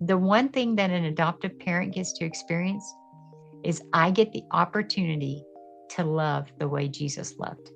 the one thing that an adoptive parent gets to experience is I get the opportunity to love the way Jesus loved.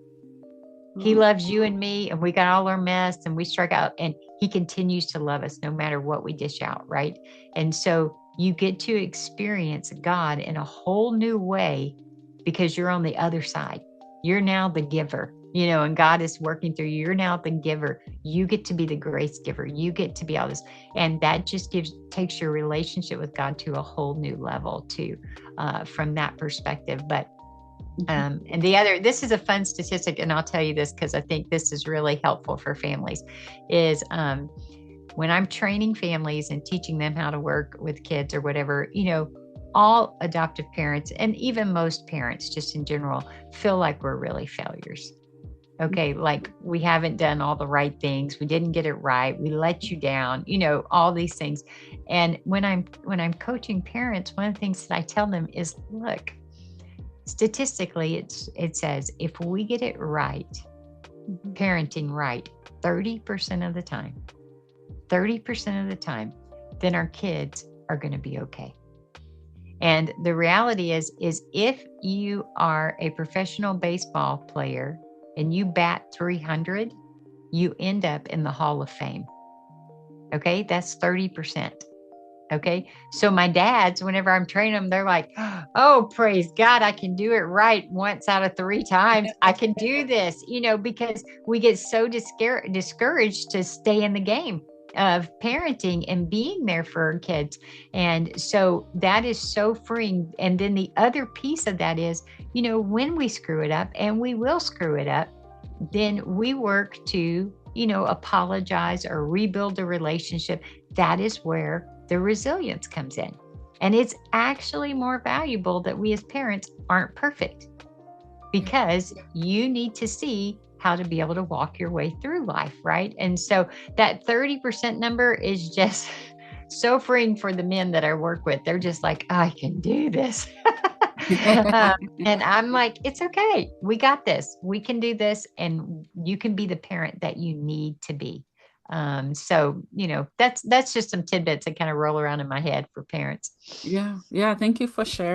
He loves you and me, and we got all our mess and we struck out, and he continues to love us no matter what we dish out, right? And so you get to experience God in a whole new way because you're on the other side. You're now the giver, and God is working through you. You're now the giver. You get to be the grace giver. You get to be all this. And that just takes your relationship with God to a whole new level too, from that perspective. But and this is a fun statistic, and I'll tell you this because I think this is really helpful for families, is when I'm training families and teaching them how to work with kids or whatever, all adoptive parents, and even most parents just in general, feel like we're really failures. Okay, like we haven't done all the right things. We didn't get it right. We let you down, all these things. And when I'm coaching parents, one of the things that I tell them is, look, statistically, it says if we get it right, parenting right, 30% of the time, then our kids are going to be okay. And the reality is if you are a professional baseball player and you bat 300, you end up in the Hall of Fame. Okay, that's 30%. Okay. So my dads, whenever I'm training them, they're like, oh, praise God, I can do it right once out of 3 times. I can do this, because we get so discouraged to stay in the game of parenting and being there for our kids. And so that is so freeing. And then the other piece of that is, when we screw it up, and we will screw it up, then we work to, apologize or rebuild the relationship. That is where the resilience comes in. And it's actually more valuable that we as parents aren't perfect, because you need to see how to be able to walk your way through life, right? And so that 30% number is just so freeing for the men that I work with. They're just like, I can do this. And I'm like, it's okay. We got this. We can do this. And you can be the parent that you need to be. So, that's just some tidbits that kind of roll around in my head for parents. Yeah. Thank you for sharing.